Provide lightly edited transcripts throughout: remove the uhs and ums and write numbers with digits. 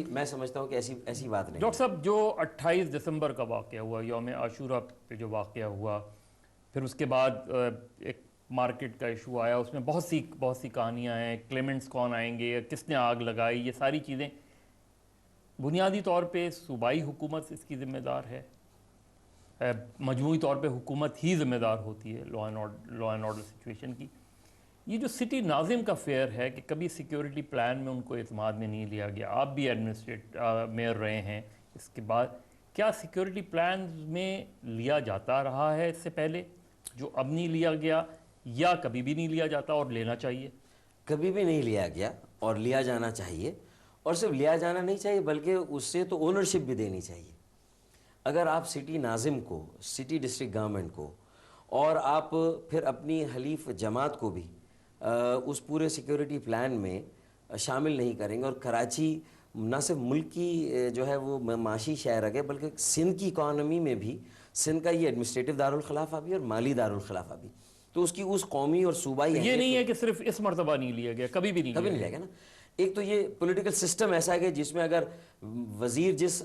میں سمجھتا ہوں کہ ایسی بات نہیں. ڈاکٹر صاحب، جو 28 دسمبر کا واقعہ ہوا، یوم عاشورہ پہ جو واقعہ ہوا، پھر اس کے بعد ایک مارکیٹ کا ایشو آیا، اس میں بہت سی کہانیاں ہیں، کلیمنٹس کون آئیں گے، کس نے آگ لگائی، یہ ساری چیزیں. بنیادی طور پہ صوبائی حکومت اس کی ذمہ دار ہے، مجموعی طور پہ حکومت ہی ذمہ دار ہوتی ہے لا اینڈ آرڈر سچویشن کی. یہ جو سٹی ناظم کا فیئر ہے کہ کبھی سیکیورٹی پلان میں ان کو اعتماد میں نہیں لیا گیا، آپ بھی میئر رہے ہیں، اس کے بعد کیا سیکیورٹی پلان میں لیا جاتا رہا ہے اس سے پہلے جو اب نہیں لیا گیا، یا کبھی بھی نہیں لیا جاتا اور لینا چاہیے؟ کبھی بھی نہیں لیا گیا اور لیا جانا چاہیے، اور صرف لیا جانا نہیں چاہیے بلکہ اس سے تو اونرشپ بھی دینی چاہیے. اگر آپ سٹی ناظم کو، سٹی ڈسٹرکٹ گورنمنٹ کو، اور آپ پھر اپنی حلیف جماعت کو بھی اس پورے سیکیورٹی پلان میں شامل نہیں کریں گے، اور کراچی نہ صرف ملک کی جو ہے وہ معاشی شہر ہے بلکہ سندھ کی اکانومی میں بھی سندھ کا یہ ایڈمنسٹریٹو دارالخلافہ بھی اور مالی دارالخلافہ بھی، تو اس کی اس قومی اور صوبائی یہ نہیں ہے کہ صرف اس مرتبہ نہیں لیا گیا، کبھی بھی نہیں لیا گیا نا. ایک تو یہ پولیٹیکل سسٹم ایسا ہے کہ جس میں اگر وزیر جس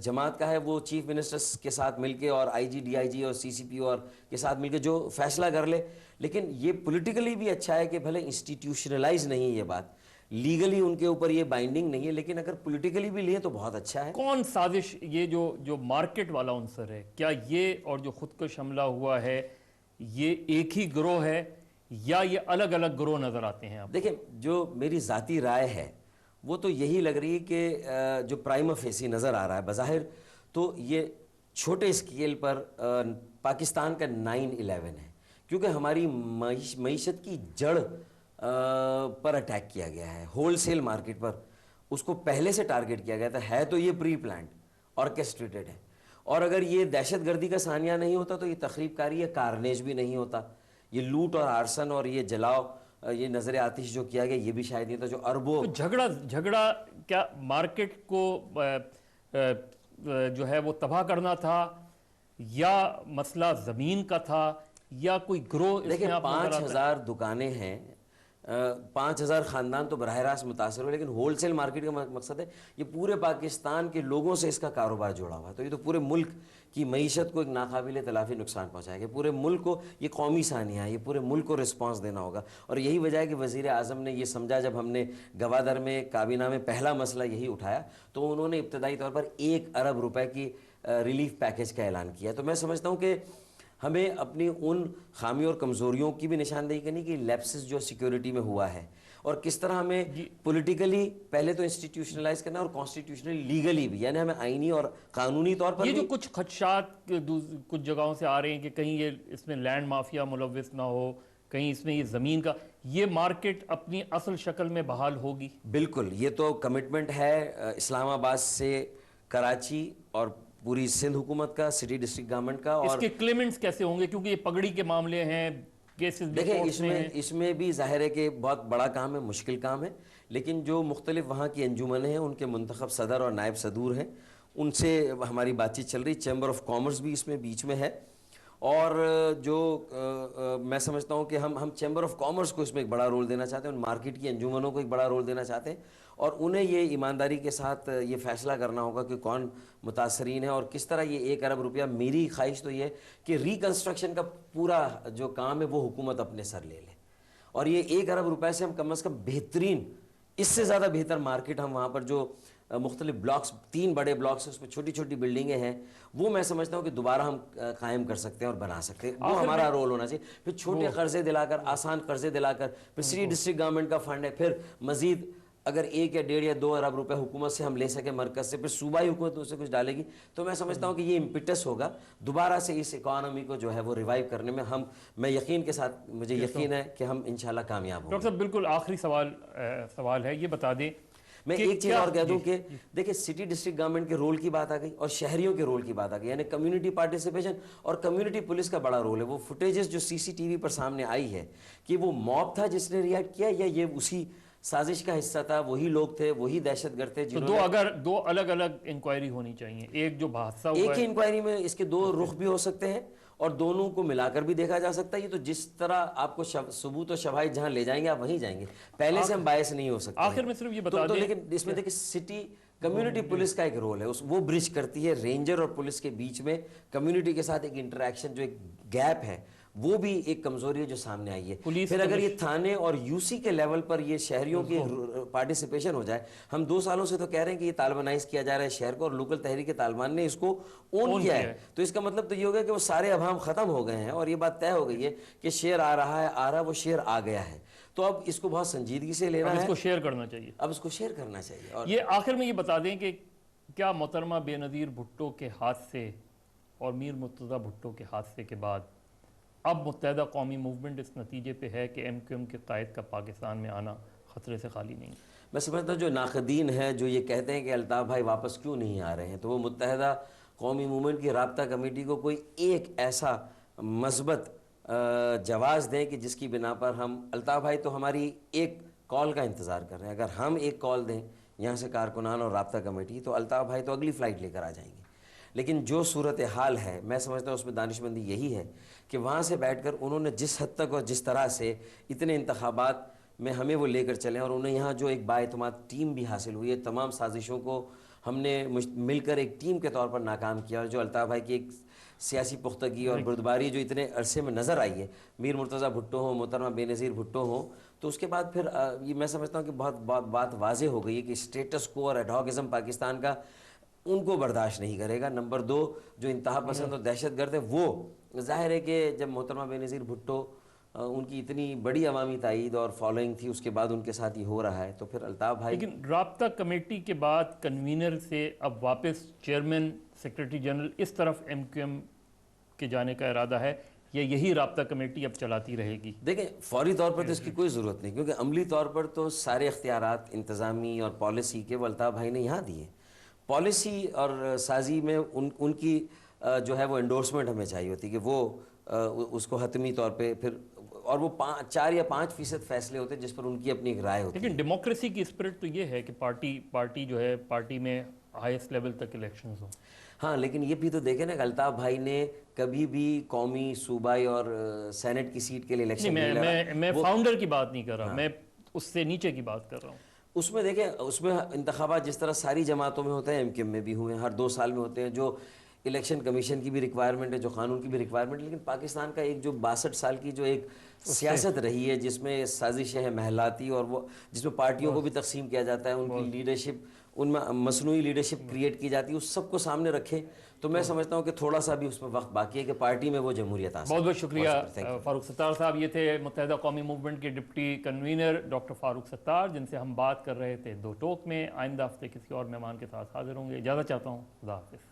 جماعت کا ہے وہ چیف منسٹر کے ساتھ مل کے اور آئی جی، ڈی آئی جی اور سی سی پی او کے ساتھ مل کے جو فیصلہ کر لے. لیکن یہ پولیٹیکلی بھی اچھا ہے کہ بھلے انسٹیٹیوشنلائز نہیں ہے یہ بات، لیگلی ان کے اوپر یہ بائنڈنگ نہیں ہے، لیکن اگر پولیٹیکلی بھی لیے تو بہت اچھا ہے. کون سازش، یہ جو مارکیٹ والا عنصر ہے، کیا یہ اور جو خودکش حملہ ہوا ہے یہ ایک ہی گروہ ہے یا یہ الگ الگ گروہ نظر آتے ہیں آپ؟ دیکھیں، جو میری ذاتی رائے ہے وہ تو یہی لگ رہی ہے کہ جو پرائم فیسی نظر آ رہا ہے بظاہر تو یہ چھوٹے اسکیل پر پاکستان کا 9/11 ہے، کیونکہ ہماری معیشت کی جڑ پر اٹیک کیا گیا ہے، ہول سیل مارکیٹ پر اس کو پہلے سے ٹارگٹ کیا گیا تھا. ہے تو یہ پری پلانڈ آرکیسٹریٹڈ ہے، اور اگر یہ دہشت گردی کا سانیہ نہیں ہوتا تو یہ تخریب کاری یا کارنیج بھی نہیں ہوتا، یہ لوٹ اور آرسن اور یہ جلاؤ، یہ نظر آتش جو کیا گیا یہ بھی شاید نہیں تھا. جو اربوں جھگڑا کیا مارکیٹ کو جو ہے وہ تباہ کرنا تھا، یا مسئلہ زمین کا تھا، یا کوئی گروہ؟ دیکھیں، 5,000 دکانیں ہیں، 5,000 خاندان تو براہ راست متاثر ہوئے، لیکن ہول سیل مارکیٹ کا مقصد ہے یہ پورے پاکستان کے لوگوں سے اس کا کاروبار جڑا ہوا ہے، تو یہ تو پورے ملک کی معیشت کو ایک ناقابل تلافی نقصان پہنچائے گا. پورے ملک کو یہ قومی سانیہ ہے، یہ پورے ملک کو رسپانس دینا ہوگا. اور یہی وجہ ہے کہ وزیر اعظم نے یہ سمجھا، جب ہم نے گوادر میں کابینہ میں پہلا مسئلہ یہی اٹھایا تو انہوں نے ابتدائی طور پر 1 ارب روپے کی ریلیف پیکیج کا اعلان کیا. تو میں سمجھتا ہوں کہ ہمیں اپنی ان خامیوں اور کمزوریوں کی بھی نشاندہی کرنی کہ لیپسز جو سیکیورٹی میں ہوا ہے، اور کس طرح ہمیں پولیٹیکلی پہلے تو انسٹیٹیوشنلائز کرنا اور کانسٹیٹیوشنلی لیگلی بھی، یعنی ہمیں آئینی اور قانونی طور پر یہ جو کچھ خدشات کچھ جگہوں سے آ رہے ہیں کہ کہیں یہ اس میں لینڈ مافیا ملوث نہ ہو، کہیں اس میں یہ زمین کا، یہ مارکیٹ اپنی اصل شکل میں بحال ہوگی؟ بالکل، یہ تو کمٹمنٹ ہے اسلام آباد سے کراچی اور پوری سندھ حکومت کا، سٹی ڈسٹرکٹ گورنمنٹ کا. اس اور کے کلیمنٹس کیسے ہوں گے؟ کیونکہ یہ پگڑی کے معاملے ہیں، کیسز بھی کورٹس میں ہیں. اس میں بھی ظاہر ہے کہ بہت بڑا کام ہے، مشکل کام ہے، لیکن جو مختلف وہاں کی انجمنیں ہیں ان کے منتخب صدر اور نائب صدور ہیں، ان سے ہماری بات چیت چل رہی. چیمبر آف کامرس بھی اس میں بیچ میں ہے، اور جو میں سمجھتا ہوں کہ ہم چیمبر آف کامرس کو اس میں ایک بڑا رول دینا چاہتے ہیں، ان مارکیٹ کی انجمنوں کو ایک بڑا رول دینا چاہتے ہیں، اور انہیں یہ ایمانداری کے ساتھ یہ فیصلہ کرنا ہوگا کہ کون متاثرین ہے اور کس طرح یہ 1 ارب روپیہ. میری خواہش تو یہ ہے کہ ریکنسٹرکشن کا پورا جو کام ہے وہ حکومت اپنے سر لے لے، اور یہ 1 ارب روپے سے ہم کم از کم بہترین، اس سے زیادہ بہتر مارکیٹ ہم وہاں پر جو مختلف بلاکس، 3 بڑے بلاکس ہیں، اس میں چھوٹی چھوٹی بلڈنگیں ہیں، وہ میں سمجھتا ہوں کہ دوبارہ ہم قائم کر سکتے ہیں اور بنا سکتے ہیں. وہ ہمارا رول ہونا چاہیے. پھر چھوٹے قرضے دلا کر، آسان قرضے دلا کر، پھر سٹی ڈسٹرکٹ گورنمنٹ کا فنڈ ہے، پھر مزید اگر 1 یا 1.5 یا 2 ارب روپے حکومت سے ہم لے سکیں مرکز سے، پھر صوبائی حکومت اس سے کچھ ڈالے گی، تو میں سمجھتا ہوں کہ یہ امپیٹس ہوگا دوبارہ سے اس اکانومی کو جو ہے وہ ریوائیو کرنے میں. میں یقین کے ساتھ، مجھے یقین ہے کہ ہم انشاءاللہ کامیاب ہوں گے. ڈاکٹر صاحب بالکل آخری سوال ہے، یہ بتا دیں میں ایک چیز اور کہہ دوں کہ دیکھیں، سٹی ڈسٹرکٹ گورنمنٹ کے رول کی بات آ گئی اور شہریوں کے رول کی بات آ گئی، یعنی کمیونٹی پارٹیسپیشن اور کمیونٹی پولیس کا بڑا رول ہے. وہ فوٹیجز جو سی سی ٹی وی پر سامنے آئی ہے کہ وہ موب تھا جس نے ریئیکٹ کیا، یا یہ اسی سازش کا حصہ تھا، وہی لوگ تھے، وہی دہشت گرد تھے جنہوں نے. دو الگ الگ انکوائری ہونی چاہیے، ایک جو حادثہ ہوا ہے، ایک ہی انکوائری میں اس کے 2 رخ بھی ہو سکتے ہیں اور دونوں کو ملا کر بھی دیکھا جا سکتا ہے. یہ تو جس طرح آپ کو ثبوت و شواہد جہاں لے جائیں گے آپ وہیں جائیں گے، پہلے سے ہم باعث نہیں ہو سکتے. آخر میں صرف یہ بتا دیں، لیکن اس میں دیکھیں، سٹی کمیونٹی پولیس کا ایک رول ہے، وہ برج کرتی ہے رینجر اور پولیس کے بیچ میں، کمیونٹی کے ساتھ ایک انٹریکشن، جو ایک گیپ ہے وہ بھی ایک کمزوری ہے جو سامنے آئی ہے۔ پھر اگر یہ تھانے اور یو سی کے لیول پر یہ شہریوں کی پارٹیسپیشن ہو جائے، ہم 2 سالوں سے تو کہہ رہے ہیں کہ یہ طالبانائز کیا جا رہا ہے شہر کو، اور لوکل تحریک طالبان نے اس کو اون کیا ہے، تو اس کا مطلب تو یہ ہوگا کہ وہ سارے ابہام ختم ہو گئے ہیں، اور یہ بات طے ہو گئی ہے کہ شیر آ رہا ہے، وہ شیر آ گیا ہے۔ تو اب اس کو بہت سنجیدگی سے لینا ہے، اس کو شیئر کرنا چاہیے، اب اس کو شیئر کرنا چاہیے۔ اور یہ آخر میں یہ بتا دیں کہ کیا محترمہ بے نظیر بھٹو کے حادثے اور میر مرتضیٰ بھٹو کے حادثے کے بعد اب متحدہ قومی موومنٹ اس نتیجے پہ ہے کہ ایم کیو ایم کے قائد کا پاکستان میں آنا خطرے سے خالی نہیں؟ میں سمجھتا ہوں جو ناقدین ہیں جو یہ کہتے ہیں کہ الطاف بھائی واپس کیوں نہیں آ رہے ہیں، تو وہ متحدہ قومی موومنٹ کی رابطہ کمیٹی کو کوئی ایک ایسا مثبت جواز دیں کہ جس کی بنا پر ہم، الطاف بھائی تو ہماری ایک کال کا انتظار کر رہے ہیں، اگر ہم ایک کال دیں یہاں سے کارکنان اور رابطہ کمیٹی، تو الطاف بھائی تو اگلی فلائٹ لے کر آ جائیں گے۔ لیکن جو صورتحال ہے، میں سمجھتا ہوں اس میں دانش مندی یہی ہے کہ وہاں سے بیٹھ کر انہوں نے جس حد تک اور جس طرح سے اتنے انتخابات میں ہمیں وہ لے کر چلیں، اور انہیں یہاں جو ایک بااعتماد ٹیم بھی حاصل ہوئی ہے، تمام سازشوں کو ہم نے مل کر ایک ٹیم کے طور پر ناکام کیا، اور جو الطاف بھائی کی ایک سیاسی پختگی اور بردباری جو اتنے عرصے میں نظر آئی ہے، میر مرتضیٰ بھٹو ہوں، محترمہ بے نظیر بھٹو ہوں، تو اس کے بعد پھر یہ میں سمجھتا ہوں کہ بہت بات واضح ہو گئی ہے کہ اسٹیٹس کو اور ایڈہاکزم پاکستان کا ان کو برداشت نہیں کرے گا۔ نمبر 2 جو انتہا پسند اور دہشت گرد ہے، وہ ظاہر ہے کہ جب محترمہ بے نظیر بھٹو ان کی اتنی بڑی عوامی تائید اور فالوئنگ تھی، اس کے بعد ان کے ساتھ یہ ہو رہا ہے، تو پھر الطاف بھائی، لیکن رابطہ کمیٹی کے بعد کنوینر سے اب واپس چیئرمین سیکریٹری جنرل اس طرف ایم کیو ایم کے جانے کا ارادہ ہے، یا یہی رابطہ کمیٹی اب چلاتی رہے گی؟ دیکھیں فوری طور پر تو اس کی کوئی ضرورت نہیں، کیونکہ عملی طور پر تو سارے اختیارات انتظامی اور پالیسی کے وہ الطاف بھائی نے یہاں دیے۔ پالیسی اور سازی میں ان کی جو ہے وہ انڈورسمنٹ ہمیں چاہیے ہوتی کہ وہ اس کو حتمی طور پہ پھر، اور وہ 4 یا 5% فیصلے ہوتے ہیں جس پر ان کی اپنی ایک رائے ہوتی ہے۔ لیکن ڈیموکریسی کی اسپرٹ تو یہ ہے کہ پارٹی جو ہے، پارٹی میں ہائیسٹ لیول تک الیکشنز ہوں۔ ہاں لیکن یہ بھی تو دیکھیں نا کہ الطاف بھائی نے کبھی بھی قومی، صوبائی اور سینٹ کی سیٹ کے لیے الیکشن نہیں لڑا۔ میں فاؤنڈر کی بات نہیں کر رہا، میں اس سے نیچے کی بات کر رہا ہوں۔ اس میں دیکھیں، اس میں انتخابات جس طرح ساری جماعتوں میں ہوتے ہیں، ایم کیو ایم میں بھی ہوئے ہیں، ہر 2 سال میں ہوتے ہیں، جو الیکشن کمیشن کی بھی ریکوائرمنٹ ہے، جو قانون کی بھی ریکوائرمنٹ ہے، لیکن پاکستان کا ایک جو 62 سال کی جو ایک سیاست رہی ہے، جس میں سازشیں ہیں محلاتی، اور وہ جس میں پارٹیوں کو بھی تقسیم کیا جاتا ہے، ان کی لیڈرشپ، ان میں مصنوعی لیڈرشپ کریٹ کی جاتی ہے، اس سب کو سامنے رکھے، تو میں سمجھتا ہوں کہ تھوڑا سا بھی اس میں وقت باقی ہے کہ پارٹی میں وہ جمہوریت آ سکے۔ بہت بہت شکریہ فاروق ستار صاحب، یہ تھے متحدہ قومی موومنٹ کے deputy convener doctor Farooq Sattar, جن سے ہم بات کر رہے تھے 2 ٹوک میں۔ آئندہ ہفتے کسی اور مہمان کے ساتھ حاضر ہوں گے، اجازت چاہتا ہوں، خدا حافظ۔